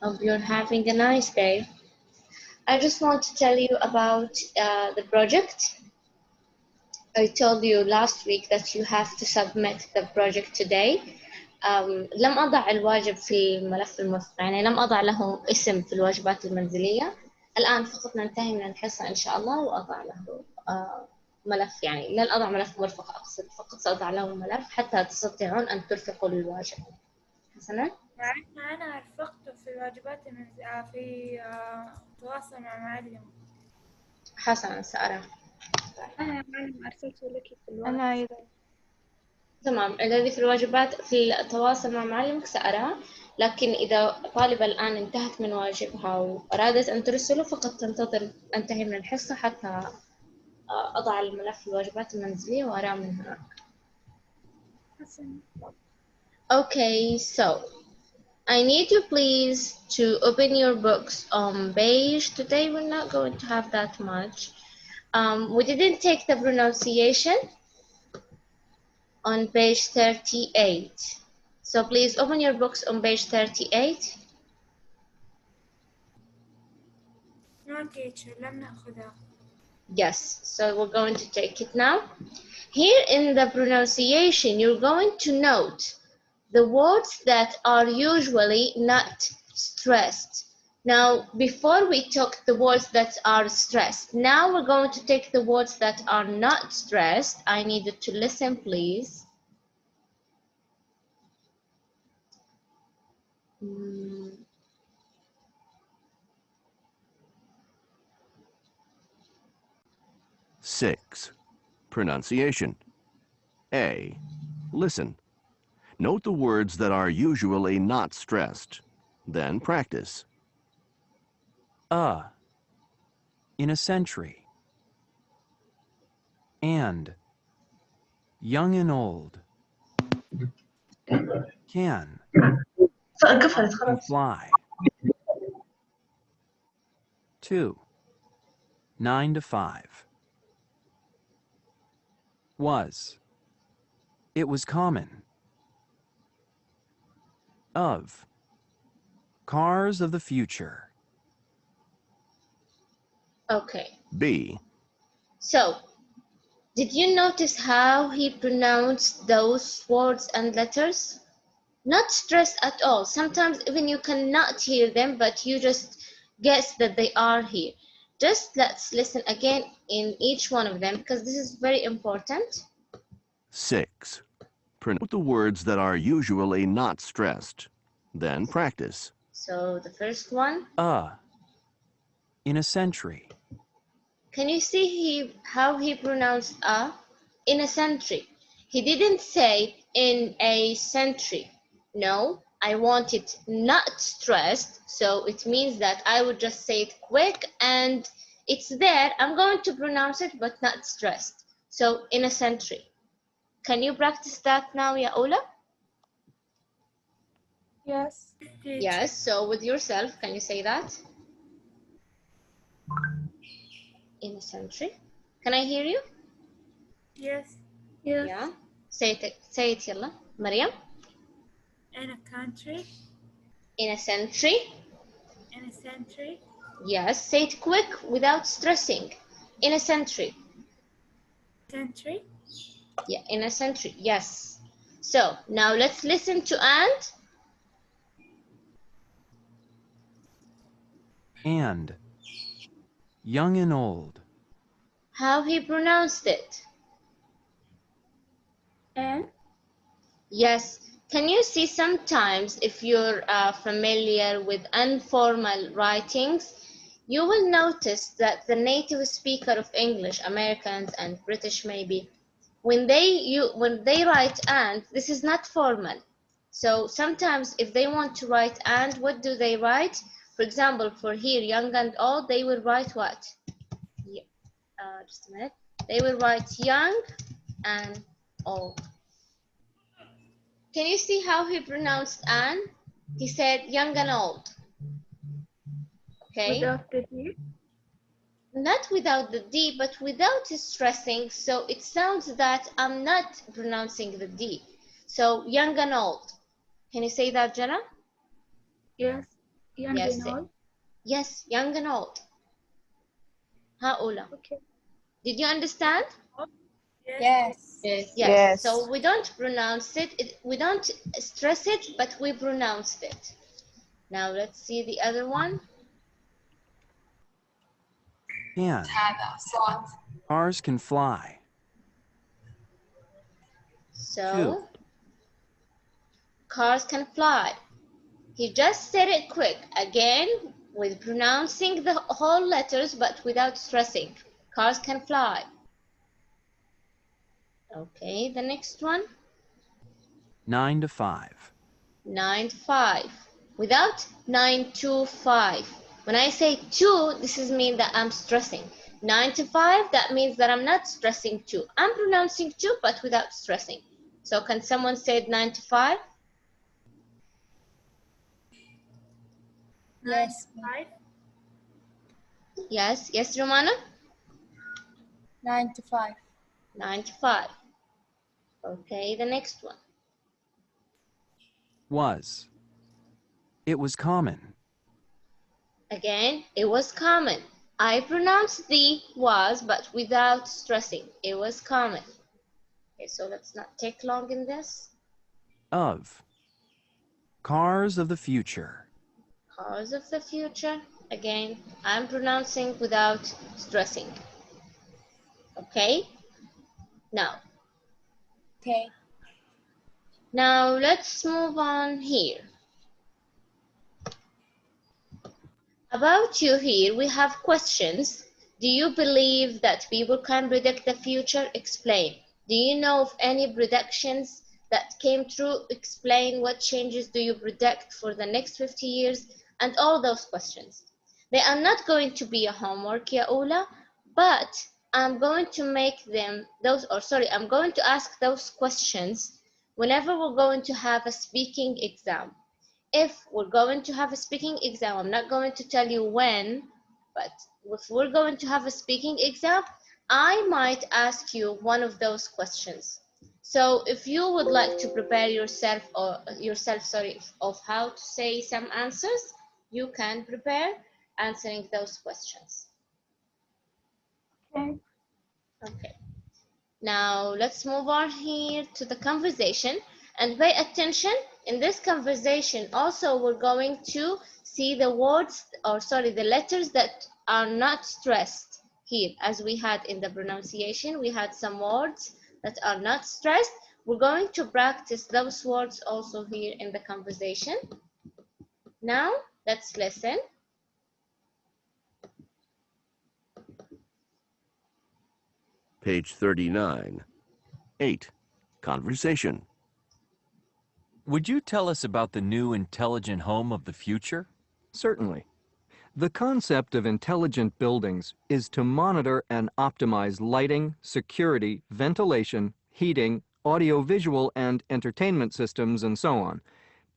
Hope you're having a nice day. I just want to tell you about the project. I told you last week that you have to submit the project today. لم أضع الواجب في الملف الموثق، يعني لم أضع له اسم في الواجبات المنزلية. الآن فقط ننتهي من الحصة إن شاء الله وأضع له ملف، يعني لن أضع ملف مرفق أقصد، فقط سأضع له ملف حتى تستطيعون أن ترفقوا للواجب. حسنا؟ أنا رفقته في الواجبات في تواصل مع معلم. حسنا سأرى. أنا يا معلم أرسلته لك في الواتس. أنا أيضا. تمام، الذي في الواجبات في التواصل مع معلمك سأراه، لكن إذا طالبة الآن انتهت من واجبها وأرادت أن ترسله فقط تنتظر أنتهي من الحصة حتى أضع الملف في الواجبات المنزلية وأراه من هناك. Okay, so I need you please to open your books on page. Today we're not going to have that much. We didn't take the pronunciation on page 38. So please open your books on page 38. No teacher, لم نأخذها. Yes, so we're going to take it now. Here in the pronunciation, you're going to note the words that are usually not stressed. Now, before we took the words that are stressed, now we're going to take the words that are not stressed. I need you to listen, please. Six. Pronunciation. A. Listen. Note the words that are usually not stressed. Then practice. In a century. And. Young and old. Can. And fly. 2. 9 to 5. Was. It was common. Of. Cars of the future. Okay. B. So, did you notice how he pronounced those words and letters? Not stressed at all. Sometimes even you cannot hear them, but you just guess that they are here. Just let's listen again in each one of them because this is very important. 6. Note the words that are usually not stressed. Then practice. So the first one. In a century. Can you see how he pronounced in a century? He didn't say in a century. No, I want it not stressed, so it means that I would just say it quick and it's there. I'm going to pronounce it, but not stressed. So in a century. Can you practice that now, Ya Ola? Yes. Yes, so with yourself, can you say that? In a century. Can I hear you? Yes. Yes. Yeah. Say it, yalla. Mariam? In a country. In a century. In a century. Yes, say it quick without stressing. In a century. Century. Yeah, in a century. Yes. So now let's listen to and. And. Young and old. How he pronounced it. And. Yes. Can you see sometimes if you're familiar with informal writings, you will notice that the native speaker of English, Americans and British maybe, when they write and, this is not formal. So sometimes if they want to write and, what do they write? For example, for here, young and old, they will write what? Yeah, just a minute. They will write young and old. Can you see how he pronounced an? He said young and old. Okay. Without the D? Not without the D, but without stressing. So it sounds that I'm not pronouncing the D. So young and old. Can you say that, Jenna? Yes. Young Yes, and old. yes, young and old. Ha, Ola. Okay. Did you understand? Yes. Yes. Yes. So we don't pronounce it. We don't stress it, but we pronounced it. Now let's see the other one. Can. هذا صوت. Cars can fly. So cars can fly. He just said it quick again with pronouncing the whole letters but without stressing. Cars can fly. Okay, the next one. 9 to 5. 9 to 5. Without 9 to 5. When I say 2, this is mean that I'm stressing. 9 to 5, that means that I'm not stressing 2. I'm pronouncing 2 but without stressing. So can someone say 9 to 5? Yes. 5. Yes, yes, Romana? 9 to 5. 9 to 5. Okay, the next one. Was. It was common. Again, it was common. I pronounced the was, but without stressing. It was common. Okay, so let's not take long in this. Of. Cars of the future. Cars of the future. Again, I'm pronouncing without stressing. Okay? Now Okay. let's move on here. About you here, we have questions. Do you believe that people can predict the future? Explain. Do you know of any predictions that came true? Explain. What changes do you predict for the next 50 years? And all those questions. They are not going to be a homework, ya Ola, but I'm going to make them I'm going to ask those questions whenever we're going to have a speaking exam. If we're going to have a speaking exam, I'm not going to tell you when, but if we're going to have a speaking exam, I might ask you one of those questions. So if you would like to prepare yourself of how to say some answers, you can prepare answering those questions. Okay. Okay. Now let's move on here to the conversation and pay attention. In this conversation also we're going to see the the letters that are not stressed here. As we had in the pronunciation, we had some words that are not stressed. We're going to practice those words also here in the conversation. Now let's listen. Page 39. 8. Conversation. Would you tell us about the new intelligent home of the future? Certainly. The concept of intelligent buildings is to monitor and optimize lighting, security, ventilation, heating, audiovisual and entertainment systems, and so on.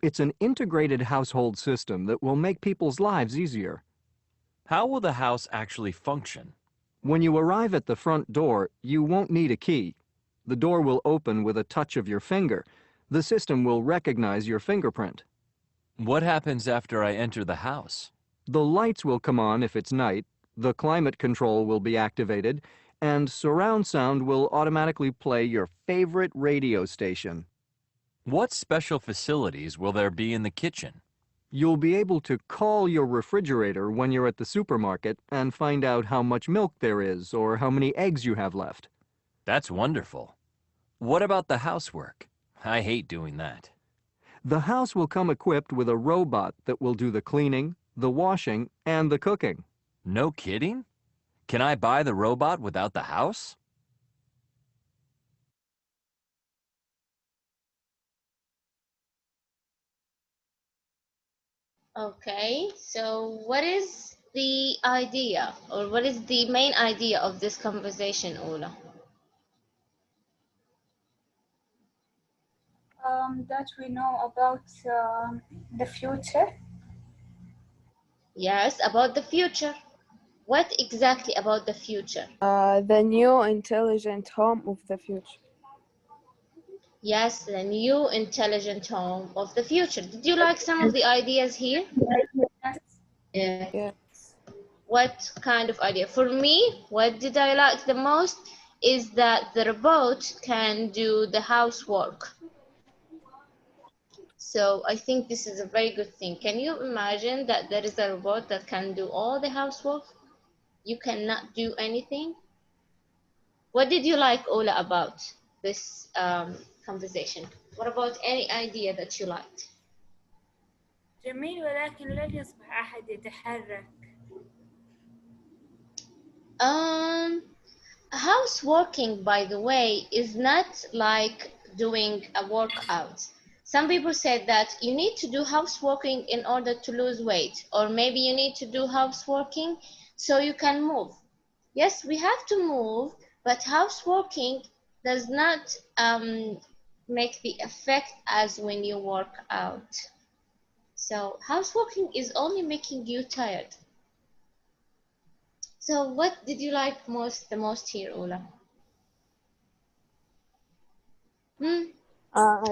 It's an integrated household system that will make people's lives easier. How will the house actually function? When you arrive at the front door, you won't need a key. The door will open with a touch of your finger. The system will recognize your fingerprint. What happens after I enter the house? The lights will come on if it's night, the climate control will be activated, and surround sound will automatically play your favorite radio station. What special facilities will there be in the kitchen? You'll be able to call your refrigerator when you're at the supermarket and find out how much milk there is or how many eggs you have left. That's wonderful. What about the housework? I hate doing that. The house will come equipped with a robot that will do the cleaning, the washing, and the cooking. No kidding? Can I buy the robot without the house? Okay, so what is the idea, or what is the main idea of this conversation, Ola? That we know about the future. Yes, about the future. What exactly about the future? The new intelligent home of the future. Yes, the new intelligent home of the future. Did you like some of the ideas here? Yes. Yeah. Yes. What kind of idea? For me, what did I like the most is that the robot can do the housework. So I think this is a very good thing. Can you imagine that there is a robot that can do all the housework? You cannot do anything. What did you like, Ola, about this conversation? What about any idea that you liked? جميل ولكن لن يصبح أحد يتحرك. Houseworking, by the way, is not like doing a workout. Some people said that you need to do houseworking in order to lose weight, or maybe you need to do houseworking so you can move. Yes, we have to move, but houseworking does not make the effect as when you work out. So houseworking is only making you tired. So what did you like the most here, Ola?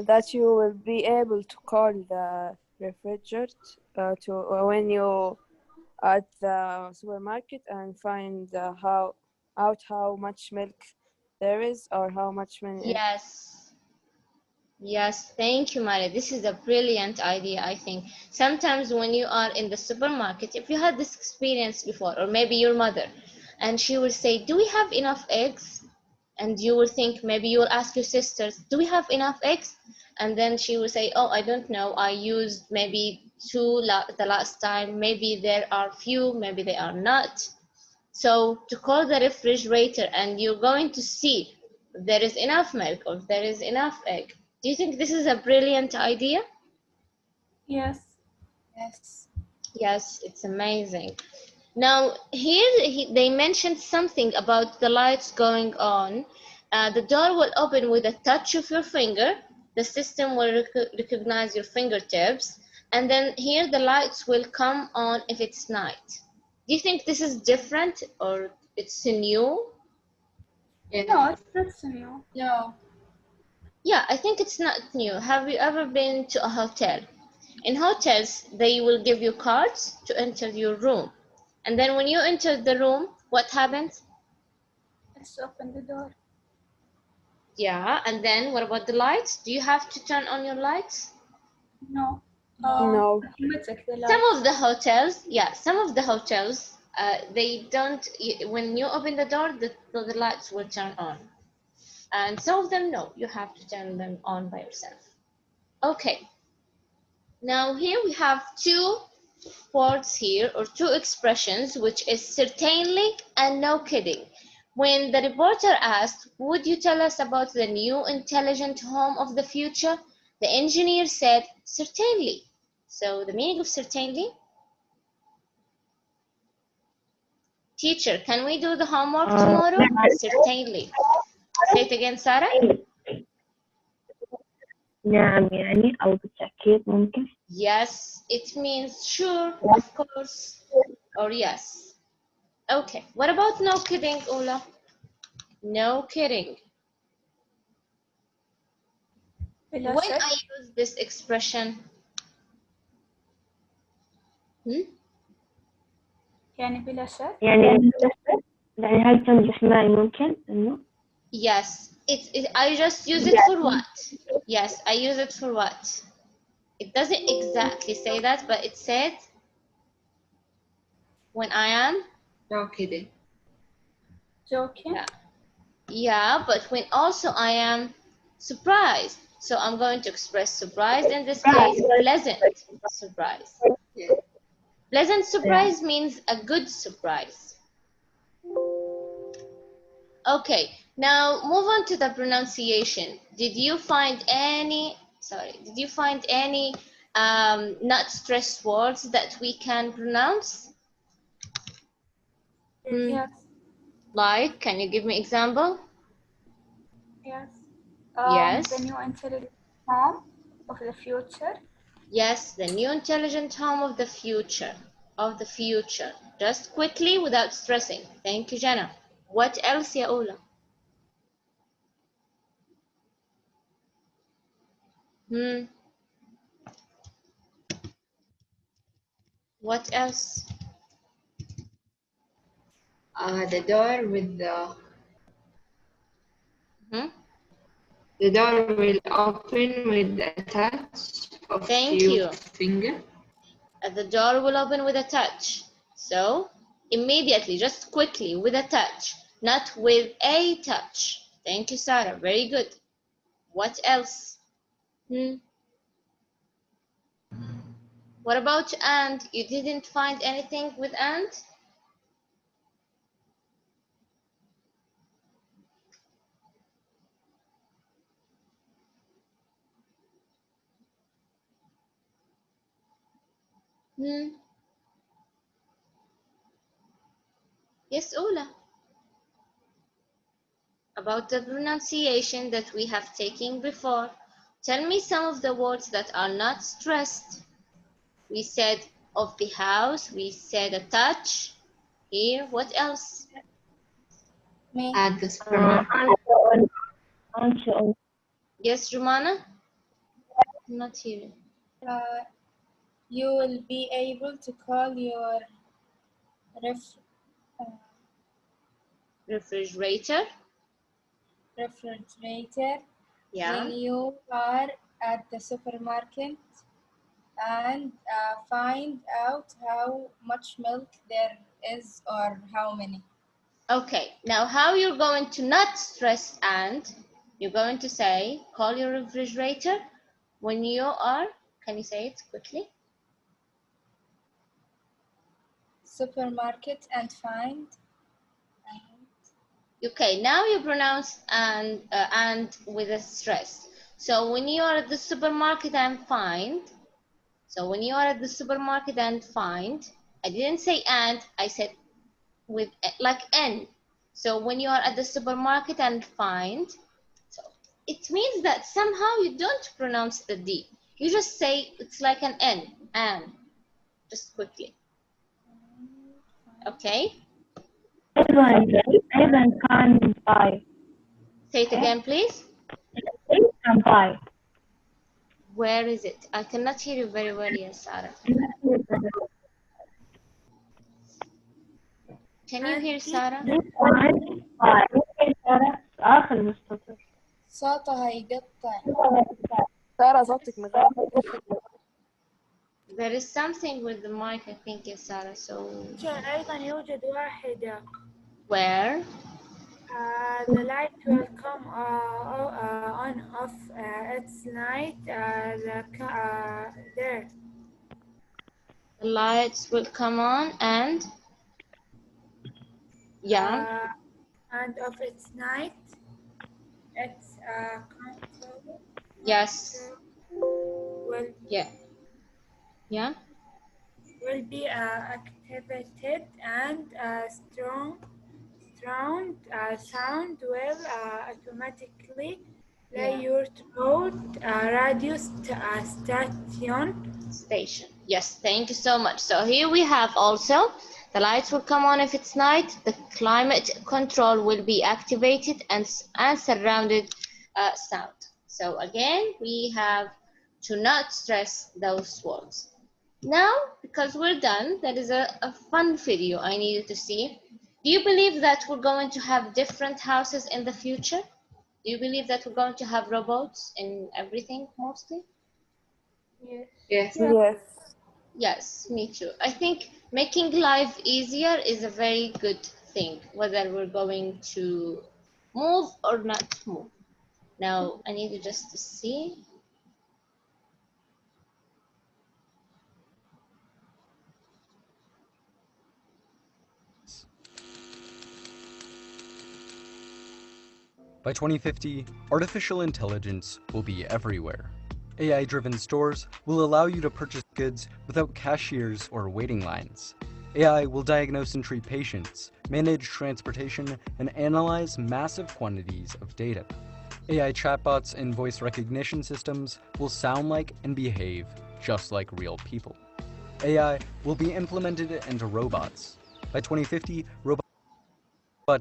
That you will be able to call the refrigerator to when you at the supermarket and find how much milk there is or how much many. Yes. Yes, thank you, Mari. This is a brilliant idea, I think. Sometimes when you are in the supermarket, if you had this experience before, or maybe your mother, and she will say, "Do we have enough eggs?" And you will think, maybe you will ask your sisters, "Do we have enough eggs?" And then she will say, "Oh, I don't know. I used maybe two the last time. Maybe there are few, maybe they are not." So to call the refrigerator and you're going to see if there is enough milk or if there is enough egg. Do you think this is a brilliant idea? Yes. Yes. Yes, it's amazing. Now here they mentioned something about the lights going on. The door will open with a touch of your finger. The system will recognize your fingertips. And then here the lights will come on if it's night. Do you think this is different or it's new? No, it's not new. No. Yeah, I think it's not new. Have you ever been to a hotel? In hotels, they will give you cards to enter your room. And then when you enter the room, what happens? Let's open the door. Yeah, and then what about the lights? Do you have to turn on your lights? No. No. Automatic the light. Some of the hotels, yeah, some of the hotels, they don't, when you open the door, the lights will turn on. And some of them, no, you have to turn them on by yourself. Okay, now here we have two words here, or two expressions, which is certainly and no kidding. When the reporter asked, "Would you tell us about the new intelligent home of the future?" the engineer said, "Certainly." So the meaning of certainly? Teacher, can we do the homework tomorrow? Certainly. Say it again, Sarah. نعم يعني أو بالتأكيد ممكن. Yes, it means sure, of course, or yes. Okay, what about no kidding, Ola? No kidding. بلا When شك. I use this expression, يعني بلا شك. يعني هل تمزح معي ممكن إنه؟ yes, I just use it for what? Yes, I use it for what? It doesn't exactly say that, but it said when I am. No kidding. Joking. Yeah, but when also I am surprised. So I'm going to express surprise in this case, pleasant surprise. Yeah. Pleasant surprise means a good surprise. Okay, now move on to the pronunciation. Did you find any not stressed words that we can pronounce? Yes. Like, can you give me example? Yes. Yes. The new intelligent home of the future. Yes, the new intelligent home of the future. Of the future. Just quickly without stressing. Thank you, Jana. What else, ya Ola? What else? The door with Hmm? the door will open with a touch of Thank your you. finger. The door will open with a touch. So, immediately, just quickly, with a touch, not with a touch. Thank you, Sarah. Very good. What else? What about and? You didn't find anything with and? Yes, Ola. About the pronunciation that we have taken before. Tell me some of the words that are not stressed. We said of the house, we said a touch. Here, what else? Me. At the supermarket. Answer. Yes, Romana? I'm not hearing. You will be able to call your Refrigerator. refrigerator Yeah. when you are at the supermarket and find out how much milk there is or how many. Okay, now how you're going to not stress and? You're going to say, call your refrigerator when you are, can you say it quickly? Supermarket and find. Okay, now you pronounce and with a stress. So when you are at the supermarket and find, I didn't say and, I said with like N. So when you are at the supermarket and find, so it means that somehow you don't pronounce the D. You just say it's like an N, and just quickly. Okay? Even can buy. Say it again, please. Can buy. Where is it? I cannot hear you very well, yes, Sarah. Can you hear Sarah? آخر المستطيل. صوتها يقطع. سارة صوتك مغير. There is something with the mic, I think, yes, Sarah. So أيضا يوجد واحدة. where? The light will come on off its night there. The lights will come on and yeah. And of its night, its control. Yes. Will Yeah. Will be activated and sound will automatically play your throat radio Station. Yes, thank you so much. So here we have also the lights will come on if it's night. The climate control will be activated and surrounded sound. So again, we have to not stress those words. Now, because we're done, there is a fun video I need you to see. Do you believe that we're going to have different houses in the future? Do you believe that we're going to have robots in everything mostly? Yes. Yes. Yes, me too. I think making life easier is a very good thing, whether we're going to move or not move. Now, I need you just to see. By 2050, artificial intelligence will be everywhere. AI-driven stores will allow you to purchase goods without cashiers or waiting lines. AI will diagnose and treat patients, manage transportation, and analyze massive quantities of data. AI chatbots and voice recognition systems will sound like and behave just like real people. AI will be implemented into robots. By 2050, robot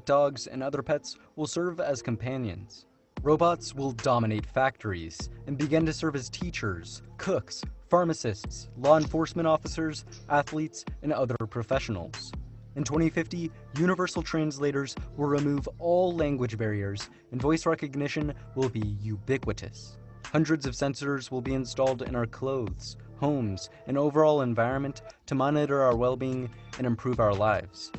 dogs and other pets will serve as companions. Robots will dominate factories and begin to serve as teachers, cooks, pharmacists, law enforcement officers, athletes, and other professionals. In 2050, universal translators will remove all language barriers, and voice recognition will be ubiquitous. Hundreds of sensors will be installed in our clothes, homes, and overall environment to monitor our well-being and improve our lives.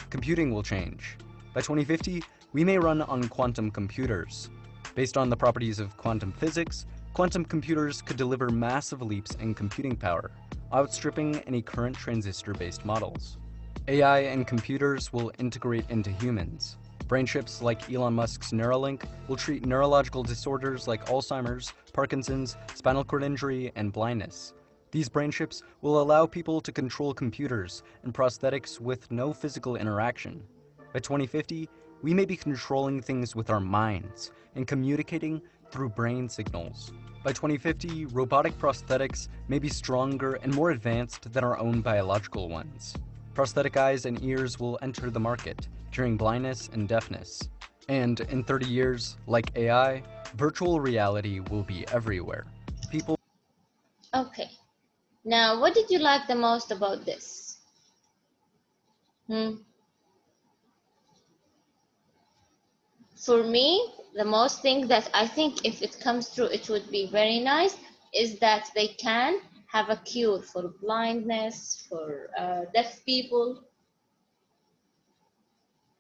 Computing will change. By 2050, we may run on quantum computers. Based on the properties of quantum physics, quantum computers could deliver massive leaps in computing power, outstripping any current transistor-based models. AI and computers will integrate into humans. Brain chips like Elon Musk's Neuralink will treat neurological disorders like Alzheimer's, Parkinson's, spinal cord injury, and blindness. These brain chips will allow people to control computers and prosthetics with no physical interaction. By 2050, we may be controlling things with our minds and communicating through brain signals. By 2050, robotic prosthetics may be stronger and more advanced than our own biological ones. Prosthetic eyes and ears will enter the market, curing blindness and deafness. And in 30 years, like AI, virtual reality will be everywhere. People. Okay. Now, what did you like the most about this? For me, the most thing that I think if it comes through, it would be very nice is that they can have a cure for blindness, for deaf people.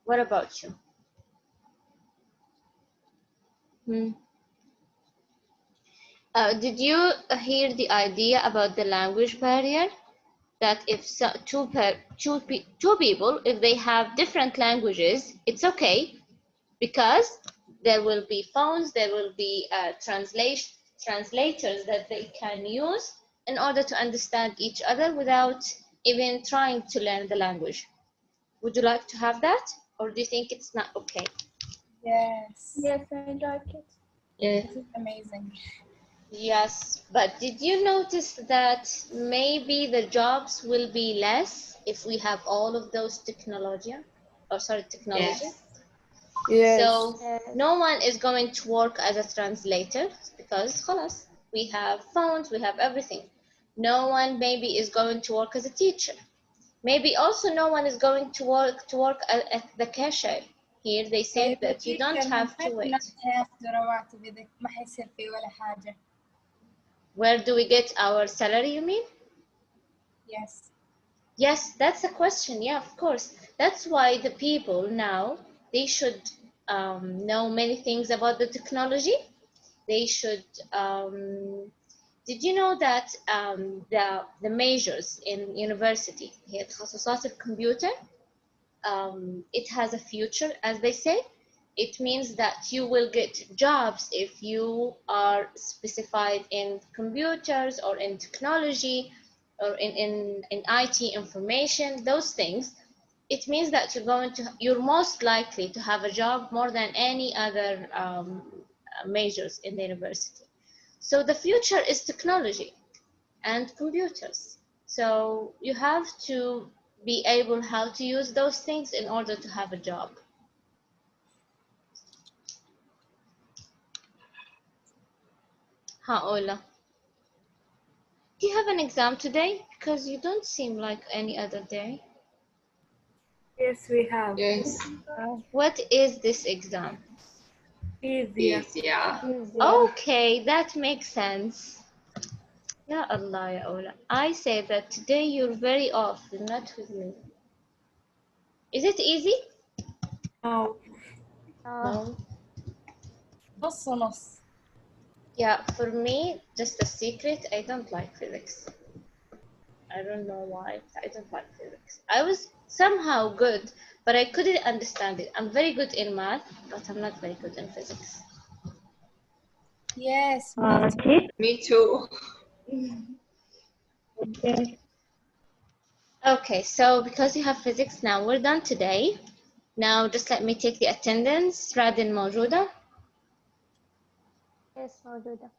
What about you? Did you hear the idea about the language barrier? That if two people, if they have different languages, it's okay, because there will be phones, there will be translators that they can use in order to understand each other without even trying to learn the language. Would you like to have that, or do you think it's not okay? Yes. Yes, I like it. Yeah. This is amazing. Yes, but did you notice that maybe the jobs will be less if we have all of those technology? Yes. Yes. So no one is going to work as a translator because خلاص, we have phones, we have everything. No one maybe is going to work as a teacher. Maybe also no one is going to work at the cashier. Here they said that you don't have to wait. ما حيصير في ولا حاجة. Where do we get our salary, you mean? Yes. Yes, that's a question. Yeah, of course. That's why the people now, they should know many things about the technology. They should. Did you know that the majors in university, هي تخصصات الكمبيوتر, it has a future, as they say. It means that you will get jobs if you are specified in computers or in technology or in IT information, those things. It means that you're most likely to have a job more than any other majors in the university. So the future is technology and computers. So you have to be able how to use those things in order to have a job. Ola, do you have an exam today? Because you don't seem like any other day. Yes, we have. Yes. What is this exam? Easier. Yeah. Okay, that makes sense. Ya Allah, ya Ola. I say that today you're very off, you're not with me. Is it easy? No. No. نص ونص. Yeah, for me, just a secret, I don't like physics. I don't know why, I don't like physics. I was somehow good, but I couldn't understand it. I'm very good in math, but I'm not very good in physics. Yes. Me too. Okay, so because you have physics now, we're done today. Now just let me take the attendance. رادن موجودة؟ Yes, موجودة.